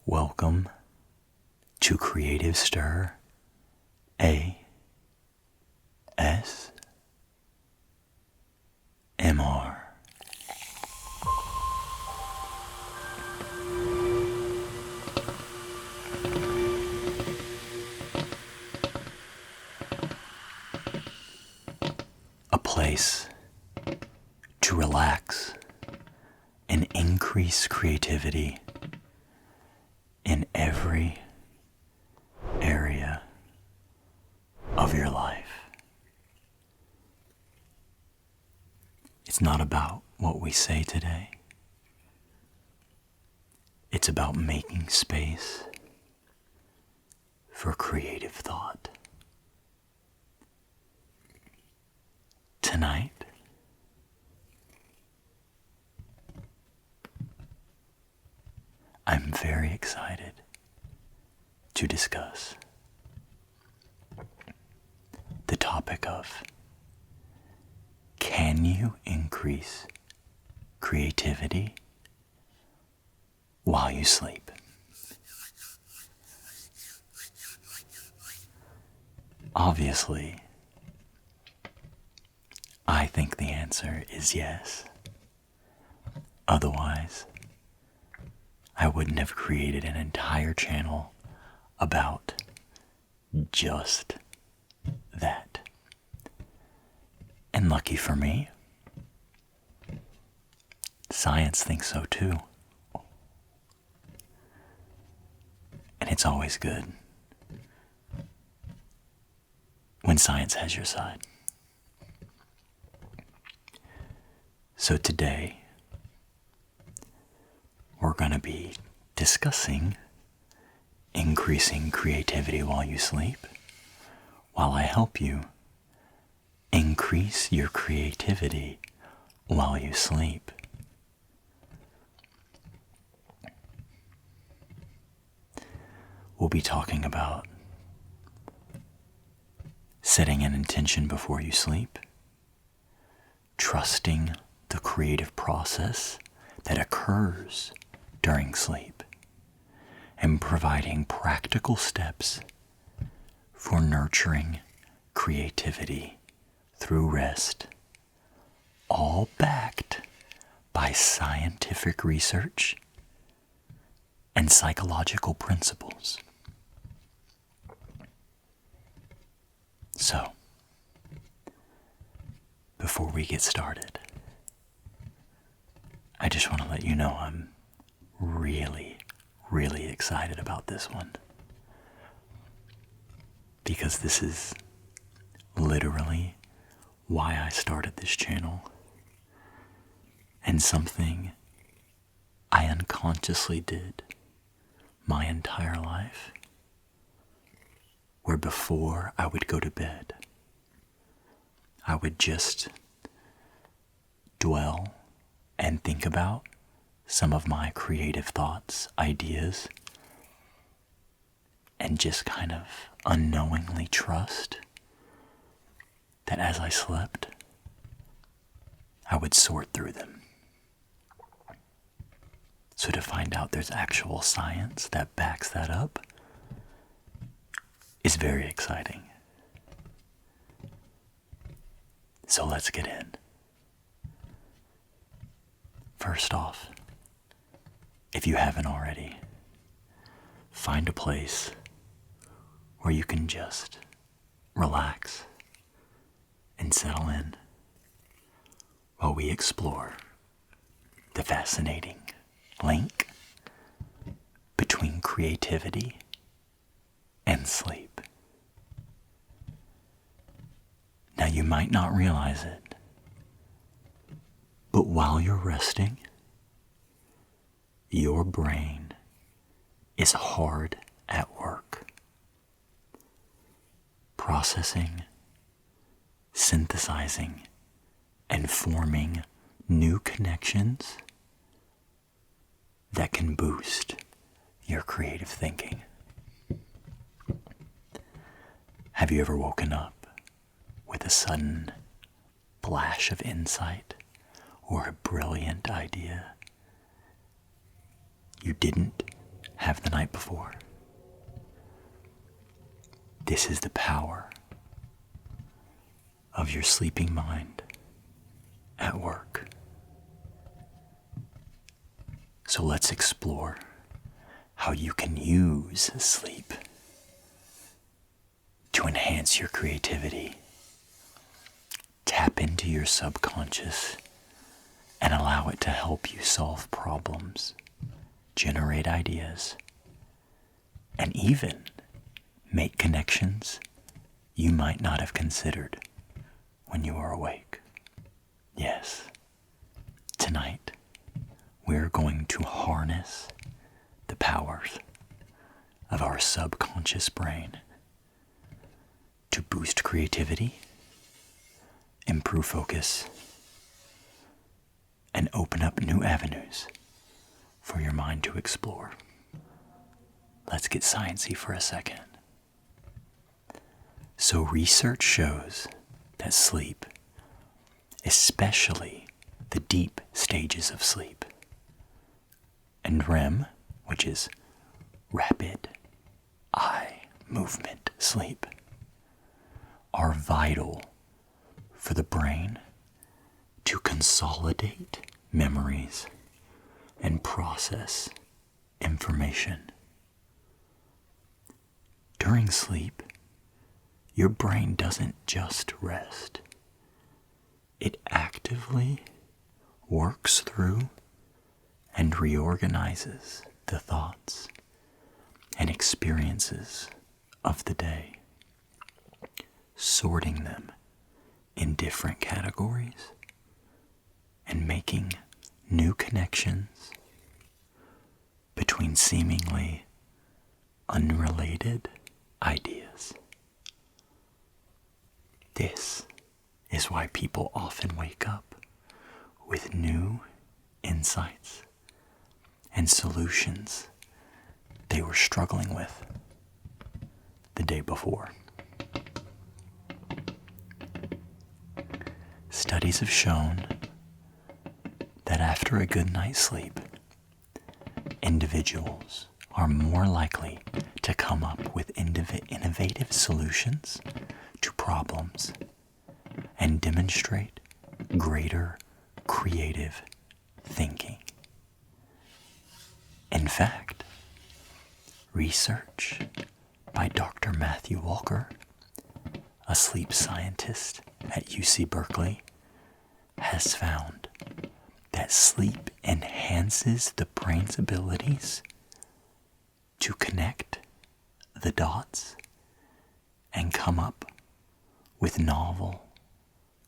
Welcome to Creative Stir ASMR. A place to relax and increase creativity in every area of your life. It's not about what we say today. It's about making space for creative thought. Tonight, I'm very excited to discuss the topic of, can you increase creativity while you sleep? Obviously, I think the answer is yes. Otherwise, I wouldn't have created an entire channel about just that. And lucky for me, science thinks so too. And it's always good when science has your side. So today, we're going to be discussing increasing creativity while you sleep, while I help you increase your creativity while you sleep. We'll be talking about setting an intention before you sleep, trusting the creative process that occurs during sleep, and providing practical steps for nurturing creativity through rest, all backed by scientific research and psychological principles. So, before we get started, I just want to let you know I'm really excited about this one. Because this is literally why I started this channel, and something I unconsciously did my entire life, where before I would go to bed, I would just dwell and think about some of my creative thoughts, ideas, and just kind of unknowingly trust that as I slept, I would sort through them. So to find out there's actual science that backs that up is very exciting. So let's get in. First off, if you haven't already, find a place where you can just relax and settle in while we explore the fascinating link between creativity and sleep. Now, you might not realize it, but while you're resting, your brain is hard at work, processing, synthesizing, and forming new connections that can boost your creative thinking. Have you ever woken up with a sudden flash of insight or a brilliant idea you didn't have the night This is the power of your sleeping mind at work. So let's explore how you can use sleep to enhance your creativity. Tap into your subconscious and allow it to help you solve problems, generate ideas, and even make connections you might not have considered when you were awake. Yes, tonight we're going to harness the powers of our subconscious brain to boost creativity, improve focus, and open up new avenues for your mind to explore. Let's get sciencey for a second. So research shows that sleep, especially the deep stages of sleep, and REM, which is rapid eye movement sleep, are vital for the brain to consolidate memories and process information. During sleep, your brain doesn't just rest. It actively works through and reorganizes the thoughts and experiences of the day, sorting them in different categories and making new connections between seemingly unrelated ideas. This is why people often wake up with new insights and solutions they were struggling with the day before. Studies have shown that after a good night's sleep, individuals are more likely to come up with innovative solutions to problems and demonstrate greater creative thinking. In fact, research by Dr. Matthew Walker, a sleep scientist at UC Berkeley, has found that sleep enhances the brain's abilities to connect the dots and come up with novel,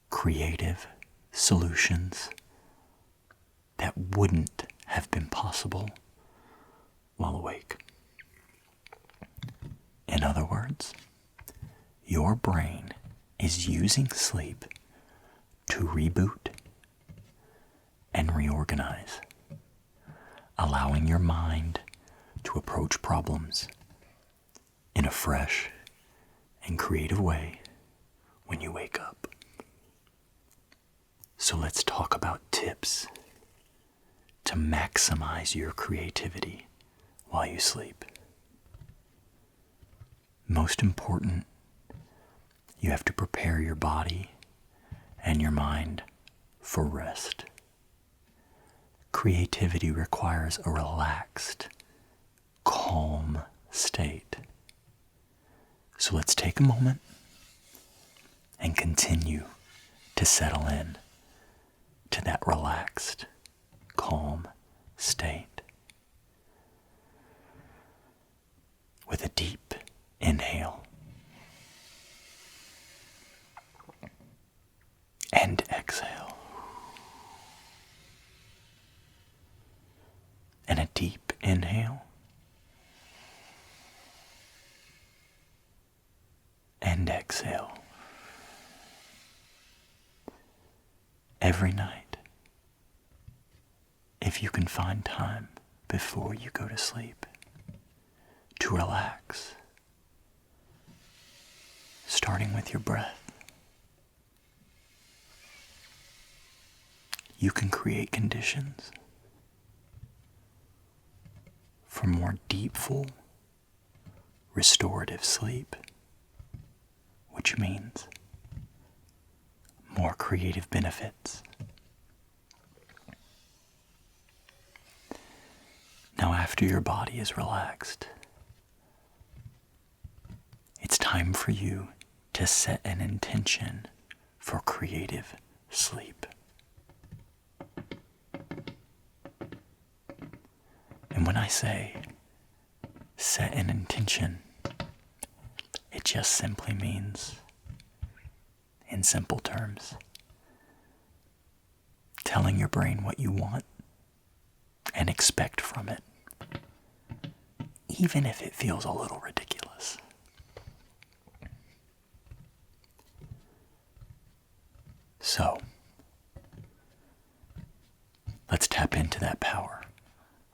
creative solutions that wouldn't have been possible while awake. In other words, your brain is using sleep to reboot and reorganize, allowing your mind to approach problems in a fresh and creative way when you wake up. So let's talk about tips to maximize your creativity while you sleep. Most important, you have to prepare your body and your mind for rest. Creativity requires a relaxed, calm state. So let's take a moment and continue to settle in to that relaxed, calm state. With a deep inhale and exhale, and a deep inhale and exhale. Every night, if you can find time before you go to sleep to relax, starting with your breath, you can create conditions for more deepful, restorative sleep approach means more creative benefits. Now, after your body is relaxed, it's time for you to set an intention for creative sleep. And when I say set an intention, it just simply means, in simple terms, telling your brain what you want and expect from it, even if it feels a little ridiculous. So, let's tap into that power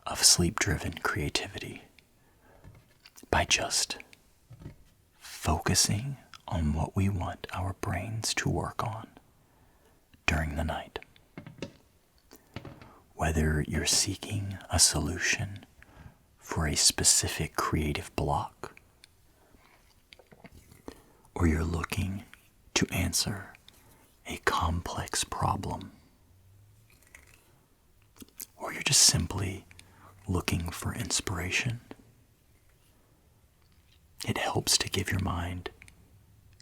of sleep-driven creativity by just focusing on what we want our brains to work on during the night. Whether you're seeking a solution for a specific creative block, or you're looking to answer a complex problem, or you're just simply looking for inspiration, it helps to give your mind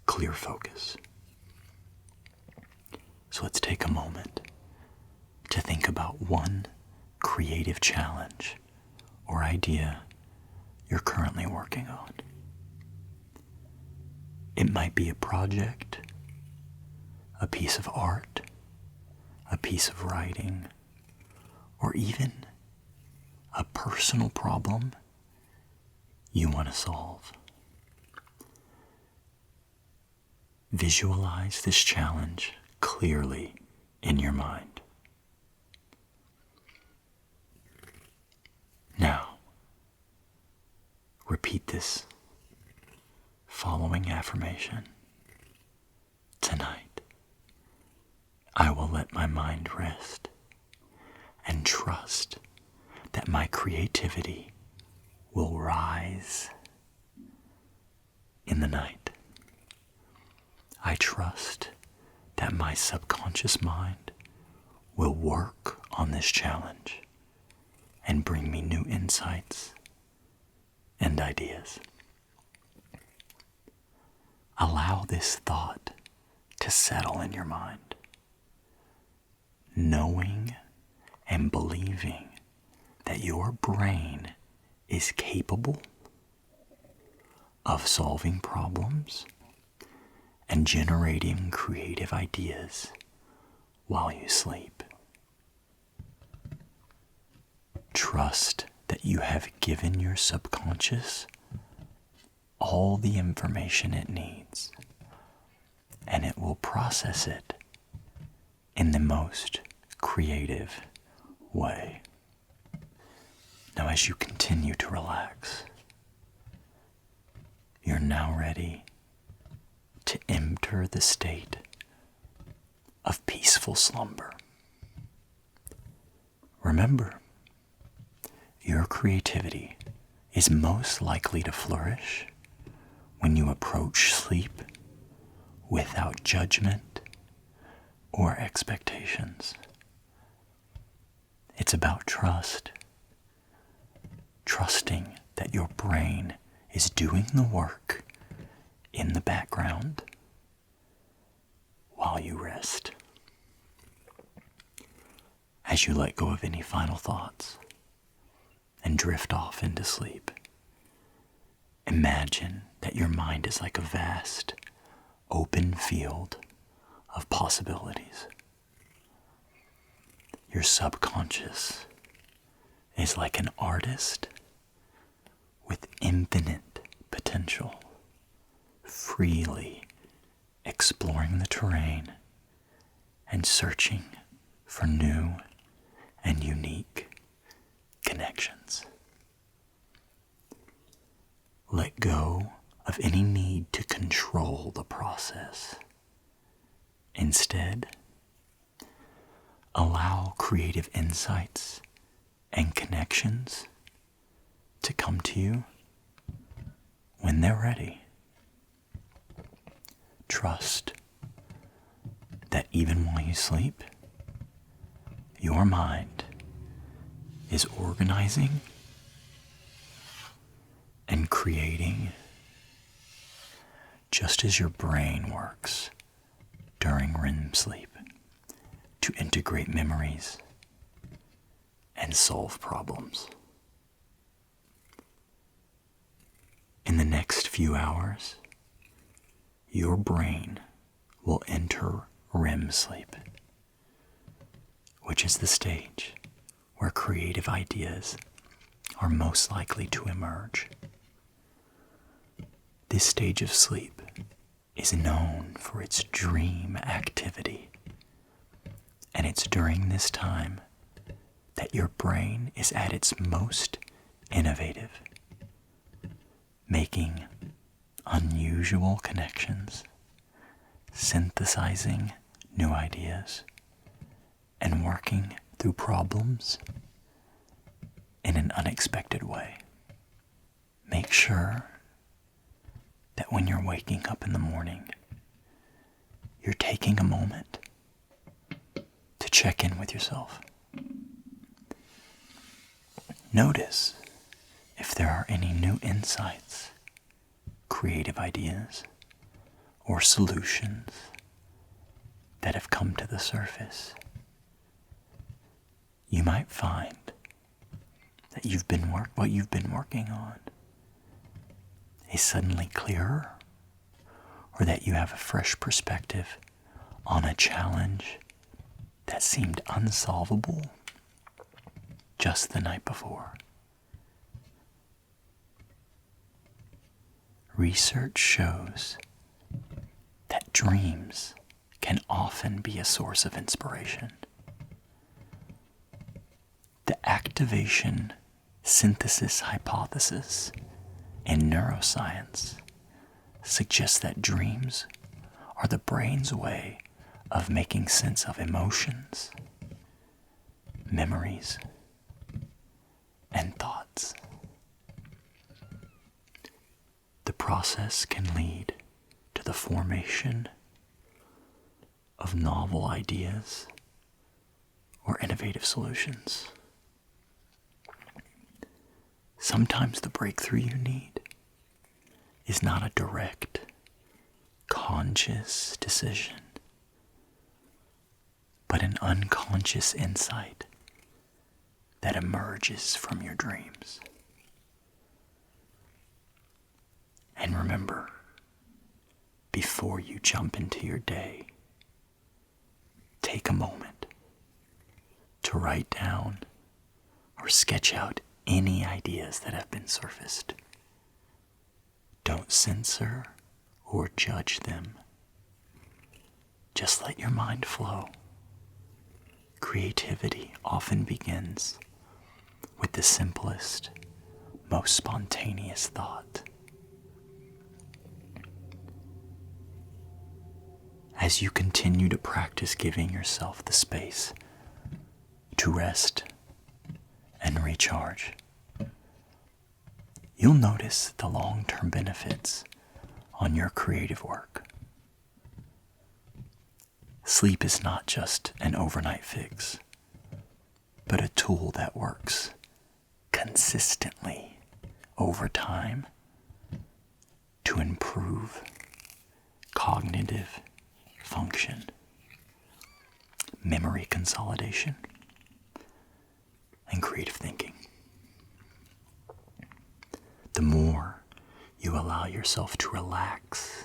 clear focus. So let's take a moment to think about one creative challenge or idea you're currently working on. It might be a project, a piece of art, a piece of writing, or even a personal problem you want to solve. Visualize this challenge clearly in your mind. Now, repeat this following affirmation. Tonight, I will let my mind rest and trust that my creativity will rise in the night. I trust that my subconscious mind will work on this challenge and bring me new insights and ideas. Allow this thought to settle in your mind, knowing and believing that your brain is capable of solving problems and generating creative ideas while you sleep. Trust that you have given your subconscious all the information it needs, and it will process it in the most creative way. Now, as you continue to relax, you're now ready to enter the state of peaceful slumber. Remember, your creativity is most likely to flourish when you approach sleep without judgment or expectations. It's about trust. Trusting that your brain is doing the work in the background while you rest. As you let go of any final thoughts and drift off into sleep, imagine that your mind is like a vast, open field of possibilities. Your subconscious is like an artist with infinite potential, freely exploring the terrain and searching for new and unique connections. Let go of any need to control the process. Instead, allow creative insights and connections to come to you when they're ready. trust that even while you sleep, your mind is organizing and creating just as your brain works during REM sleep to integrate memories and solve problems. In the next few hours, your brain will enter REM sleep, which is the stage where creative ideas are most likely to emerge. This stage of sleep is known for its dream activity, and it's during this time that your brain is at its most innovative, making unusual connections, synthesizing new ideas, and working through problems in an unexpected way. Make sure that when you're waking up in the morning, you're taking a moment to check in with yourself. Notice if there are any new insights, creative ideas, or solutions that have come to the surface. You might find that what you've been working on is suddenly clearer, or that you have a fresh perspective on a challenge that seemed unsolvable just the night before. Research shows that dreams can often be a source of inspiration. The activation synthesis hypothesis in neuroscience suggests that dreams are the brain's way of making sense of emotions, memories, and thoughts. The process can lead to the formation of novel ideas or innovative solutions. Sometimes the breakthrough you need is not a direct, conscious decision, but an unconscious insight that emerges from your dreams. And remember, before you jump into your day, take a moment to write down or sketch out any ideas that have been surfaced. Don't censor or judge them. Just let your mind flow. Creativity often begins with the simplest, most spontaneous thought. As you continue to practice giving yourself the space to rest and recharge, you'll notice the long-term benefits on your creative work. Sleep is not just an overnight fix, but a tool that works consistently over time to improve cognitive function, memory consolidation, and creative thinking. The more you allow yourself to relax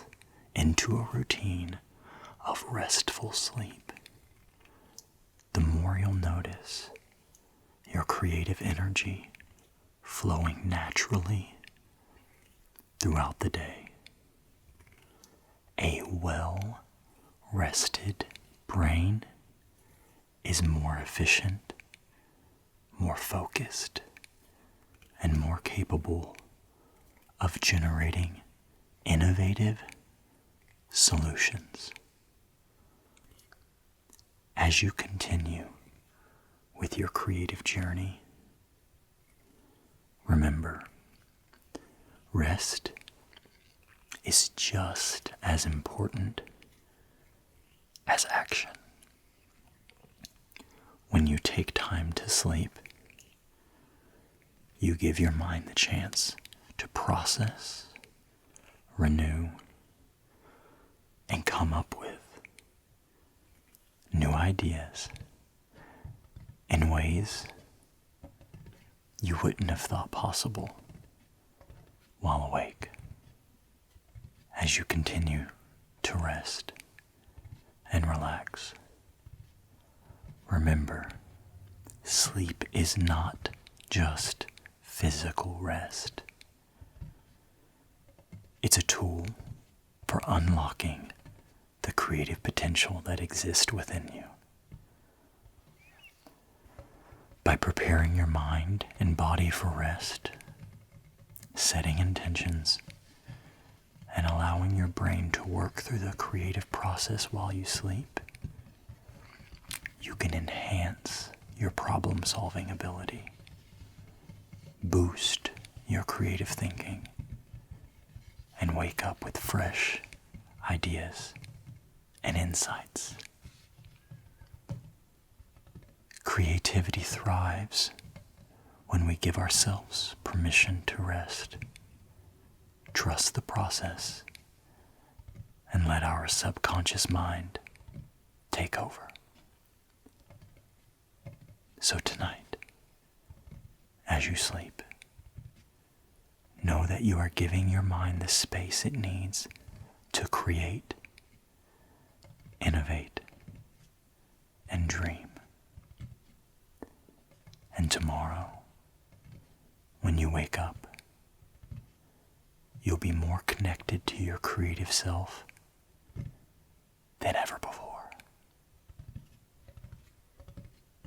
into a routine of restful sleep, the more you'll notice your creative energy flowing naturally throughout the day. A well-rested brain is more efficient, more focused, and more capable of generating innovative solutions. As you continue with your creative journey, remember, rest is is just as important as action. When you take time to sleep, you give your mind the chance to process, renew, and come up with new ideas in ways you wouldn't have thought possible while awake. As you continue to rest and relax, remember, sleep is not just physical rest. It's a tool for unlocking the creative potential that exists within you. By preparing your mind and body for rest, setting intentions, and allowing your brain to work through the creative process while you sleep, you can enhance your problem-solving ability, boost your creative thinking, and wake up with fresh ideas and insights. Creativity thrives when we give ourselves permission to rest, trust the process, and let our subconscious mind take over. So tonight, as you sleep, know that you are giving your mind the space it needs to create, innovate, and dream. And tomorrow, when you wake up, you'll be more connected to your creative self